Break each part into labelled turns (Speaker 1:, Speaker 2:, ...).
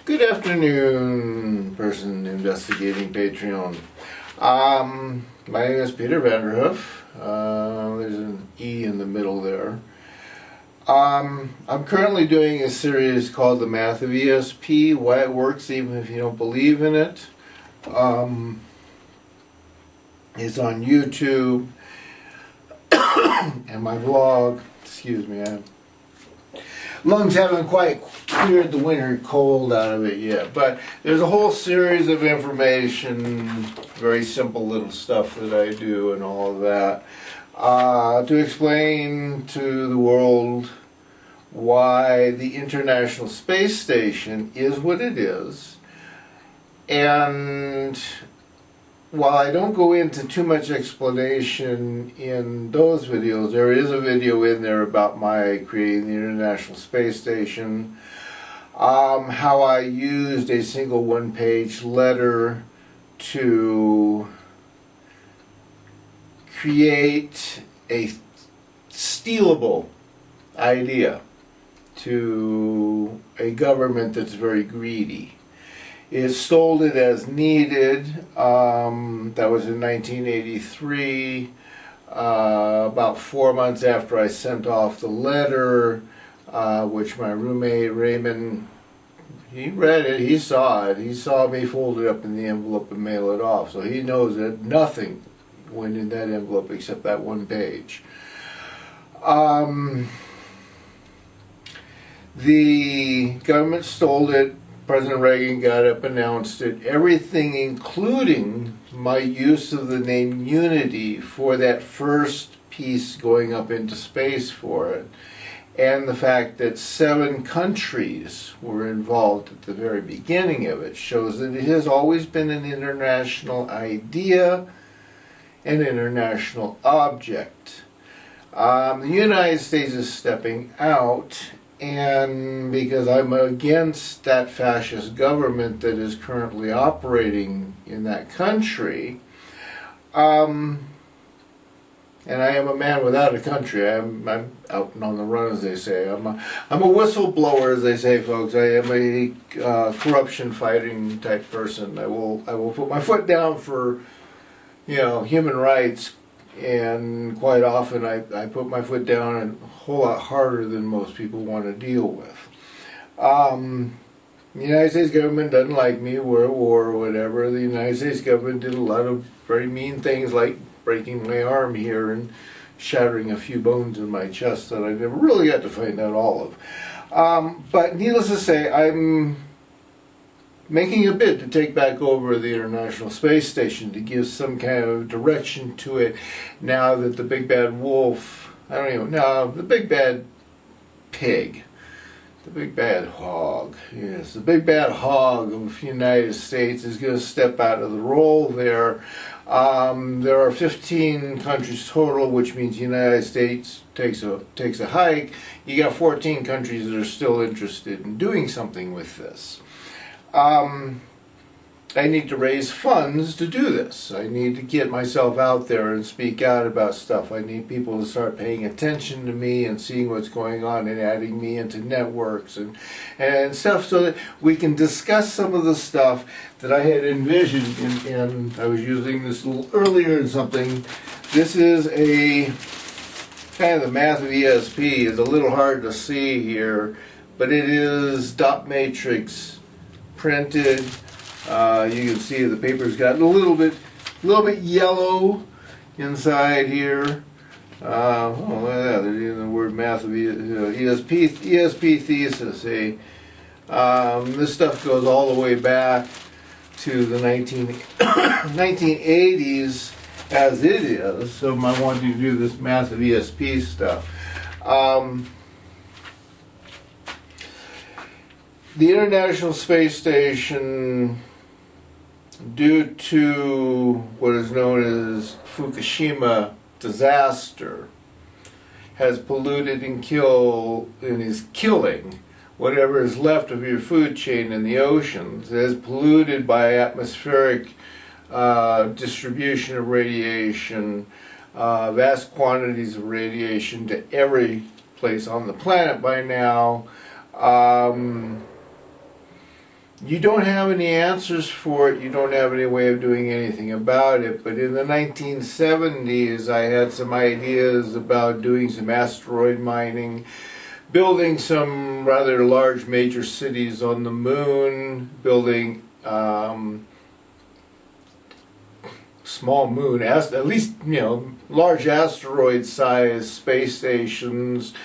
Speaker 1: Good afternoon, person investigating Patreon. My name is Peter Vanderhoof. There's an E in the middle there. I'm currently doing a series called The Math of ESP, Why It Works Even If You Don't Believe in It. It's on YouTube and my blog. Excuse me, lungs haven't quite cleared the winter cold out of it yet, but there's a whole series of information, very simple little stuff that I do and all of that, to explain to the world why the International Space Station is what it is. And while I don't go into too much explanation in those videos, there is a video in there about my creating the International Space Station, how I used a single one-page letter to create a stealable idea to a government that's very greedy. It stole it as needed. That was in 1983, about 4 months after I sent off the letter, which my roommate Raymond, he read it, he saw it. He saw me fold it up in the envelope and mail it off. So he knows that nothing went in that envelope except that one page. The government stole it. President Reagan got up, announced it, everything including my use of the name Unity for that first piece going up into space for it, and the fact that 7 countries were involved at the very beginning of it shows that it has always been an international idea, an international object. The United States is stepping out, and because I'm against that fascist government that is currently operating in that country, and I am a man without a country. I'm out and on the run, as they say. I'm a whistleblower, as they say, folks. I am a corruption fighting type person. I will put my foot down for, human rights. And quite often I put my foot down a whole lot harder than most people want to deal with. The United States government doesn't like me. We're at war or whatever. The United States government did a lot of very mean things, like breaking my arm here and shattering a few bones in my chest that I never really got to find out all of. But needless to say, I'm making a bid to take back over the International Space Station, to give some kind of direction to it now that the big bad wolf, the big bad pig, the big bad hog, yes, the big bad hog of the United States is going to step out of the role there. There are 15 countries total, which means the United States takes a hike. You got 14 countries that are still interested in doing something with this. I need to raise funds to do this. I need to get myself out there and speak out about stuff. I need people to start paying attention to me and seeing what's going on and adding me into networks and stuff, so that we can discuss some of the stuff that I had envisioned. And I was using this a little earlier in something. This is a kind of the math of ESP. It's a little hard to see here, but it is dot matrix printed. You can see the paper's gotten a little bit yellow inside here. Look at that. There's even the word math of ESP thesis. This stuff goes all the way back to the 1980s as it is. So I'm wanting to do this math of ESP stuff. The International Space Station, due to what is known as Fukushima disaster, has polluted and is killing whatever is left of your food chain in the oceans. It is polluted by atmospheric distribution of radiation, vast quantities of radiation to every place on the planet by now. You don't have any answers for it, you don't have any way of doing anything about it, but in the 1970s I had some ideas about doing some asteroid mining, building some rather large major cities on the moon, building small moon, at least, you know, large asteroid-sized space stations,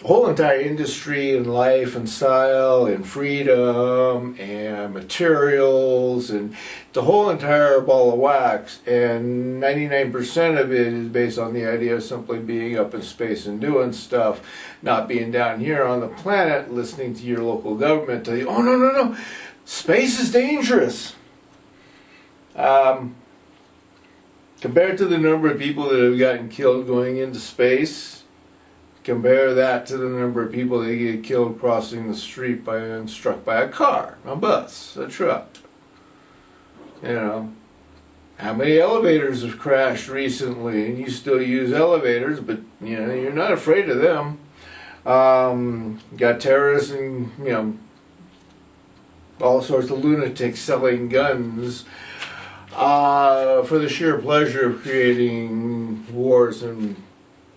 Speaker 1: whole entire industry and life and style and freedom and materials and the whole entire ball of wax, and 99% of it is based on the idea of simply being up in space and doing stuff, not being down here on the planet listening to your local government tell you, oh no, no, no, space is dangerous. Compared to the number of people that have gotten killed going into space, compare that to the number of people that get killed crossing the street and struck by a car, a bus, a truck. You know, how many elevators have crashed recently, and you still use elevators, but you know, you're not afraid of them. Got terrorists and, you know, all sorts of lunatics selling guns for the sheer pleasure of creating wars and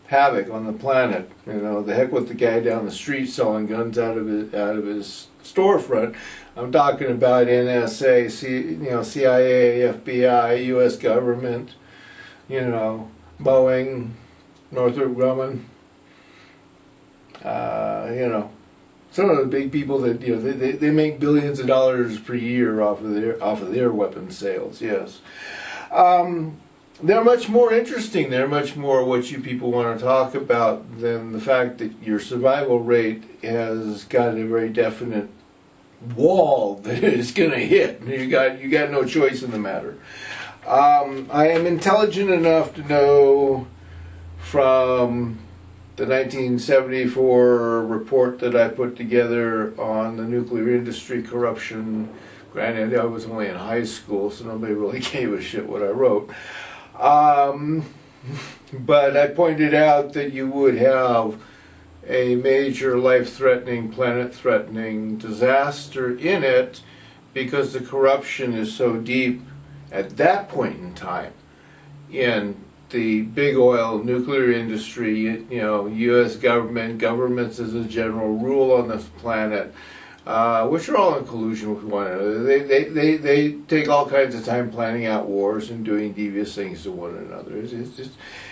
Speaker 1: havoc on the planet. You know, the heck with the guy down the street selling guns out of his storefront. I'm talking about NSA, CIA, FBI, U.S. government, you know, Boeing, Northrop Grumman. You know, some of the big people that, you know, they make billions of dollars per year off of their weapon sales. Yes. They're much more interesting, they're much more what you people want to talk about than the fact that your survival rate has got a very definite wall that it's going to hit. You got no choice in the matter. I am intelligent enough to know from the 1974 report that I put together on the nuclear industry corruption. Granted, I was only in high school, so nobody really gave a shit what I wrote. But I pointed out that you would have a major life-threatening, planet-threatening disaster in it because the corruption is so deep at that point in time in the big oil nuclear industry, you know, U.S. governments as a general rule on this planet, which are all in collusion with one another. They take all kinds of time planning out wars and doing devious things to one another.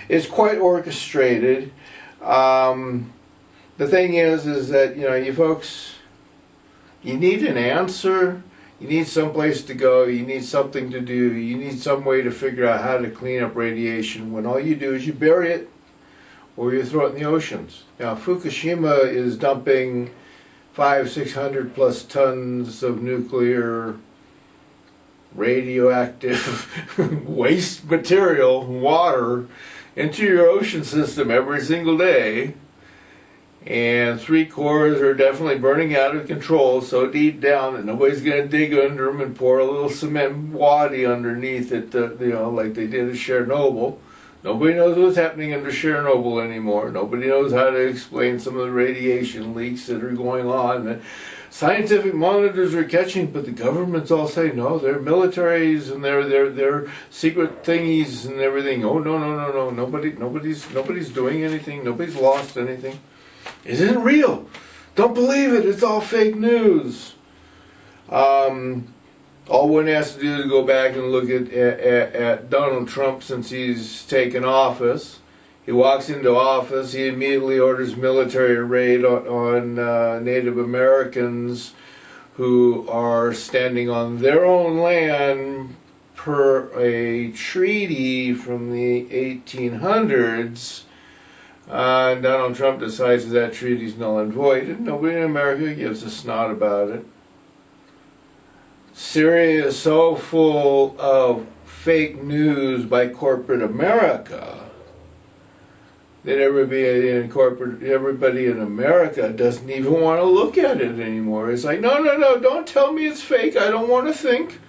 Speaker 1: It's quite orchestrated. The thing is that, you know, you folks, you need an answer. You need some place to go. You need something to do. You need some way to figure out how to clean up radiation when all you do is you bury it or you throw it in the oceans. Now, Fukushima is dumping 500-600 plus tons of nuclear radioactive waste material, water, into your ocean system every single day. And 3 cores are definitely burning out of control so deep down that nobody's going to dig under them and pour a little cement waddy underneath it, you know, like they did at Chernobyl. Nobody knows what's happening under Chernobyl anymore. Nobody knows how to explain some of the radiation leaks that are going on. The scientific monitors are catching, but the governments all say no. They're militaries and they're secret thingies and everything. Oh no, no, no, no! Nobody's doing anything. Nobody's lost anything. It isn't real. Don't believe it. It's all fake news. All one has to do is go back and look at Donald Trump since he's taken office. He walks into office, he immediately orders military raid on Native Americans who are standing on their own land per a treaty from the 1800s. And Donald Trump decides that treaty is null and void, and nobody in America gives a snot about it. Syria is so full of fake news by corporate America that everybody in America doesn't even want to look at it anymore. It's like, no, no, no, don't tell me it's fake. I don't want to think.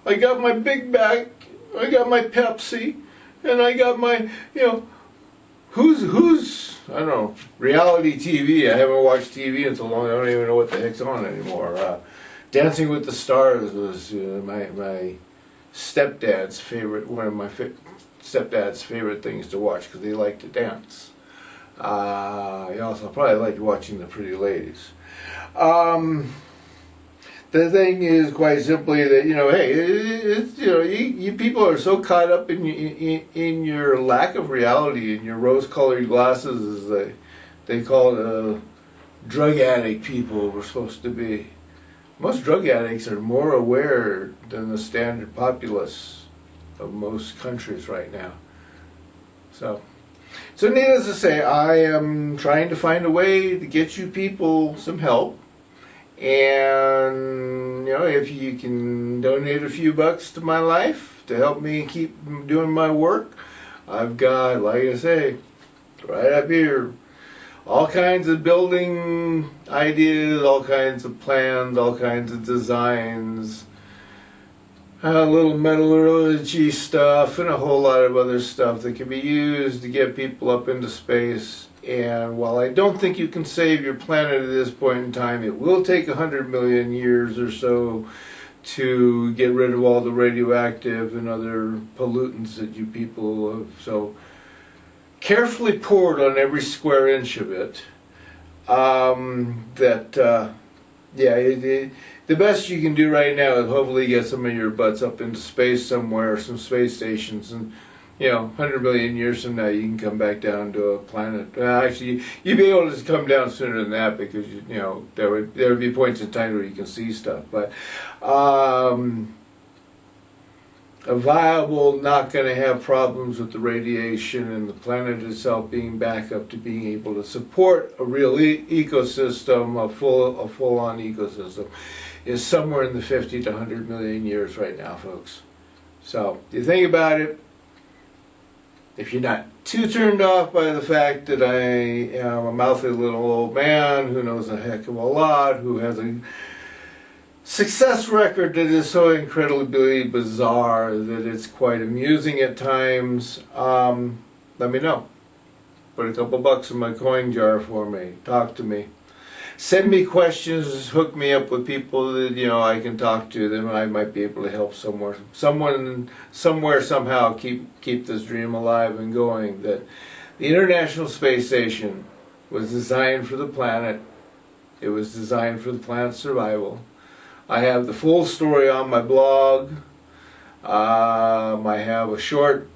Speaker 1: I got my big bag, I got my Pepsi, and I got my, you know, who's I don't know, reality TV. I haven't watched TV in so long I don't even know what the heck's on anymore. Dancing with the Stars was my stepdad's favorite, one of my stepdad's favorite things to watch because they like to dance. He also probably liked watching the pretty ladies. The thing is quite simply that, hey, it's, you people are so caught up in your lack of reality, in your rose-colored glasses, as they call it, drug addict people we're supposed to be. Most drug addicts are more aware than the standard populace of most countries right now. So needless to say, I am trying to find a way to get you people some help. And, if you can donate a few bucks to my life to help me keep doing my work, I've got, like I say, right up here, all kinds of building ideas, all kinds of plans, all kinds of designs, little metallurgy stuff, and a whole lot of other stuff that can be used to get people up into space. And while I don't think you can save your planet at this point in time, it will take 100 million years or so to get rid of all the radioactive and other pollutants that you people have so carefully poured on every square inch of it. The best you can do right now is hopefully get some of your butts up into space somewhere, some space stations, and 100 million years from now, you can come back down to a planet. Actually, you'd be able to come down sooner than that because there would be points in time where you can see stuff. But a viable, not going to have problems with the radiation and the planet itself being back up to being able to support a real ecosystem, a full-on ecosystem, is somewhere in the 50 to 100 million years right now, folks. So, if you think about it, if you're not too turned off by the fact that I am a mouthy little old man who knows a heck of a lot, who has a success record that is so incredibly bizarre that it's quite amusing at times, let me know. Put a couple bucks in my coin jar for me. Talk to me. Send me questions, hook me up with people that, I can talk to them. I might be able to help somewhere, somehow keep this dream alive and going. That the International Space Station was designed for the planet. It was designed for the planet's survival. I have the full story on my blog. I have a short,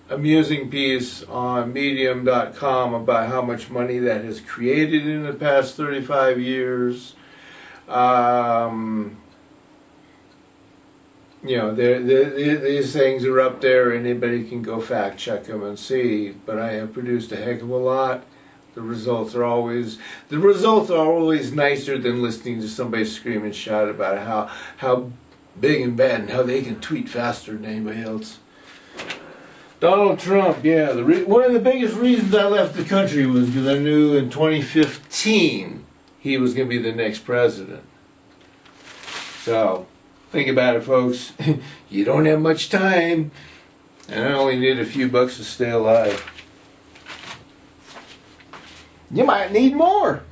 Speaker 1: amusing piece on medium.com about how much money that has created in the past 35 years. These things are up there. Anybody can go fact check them and see. But I have produced a heck of a lot. The results are always nicer than listening to somebody scream and shout about how big and bad and how they can tweet faster than anybody else. Donald Trump, yeah. One of the biggest reasons I left the country was because I knew in 2015 he was going to be the next president. So, think about it, folks. You don't have much time, and I only need a few bucks to stay alive. You might need more.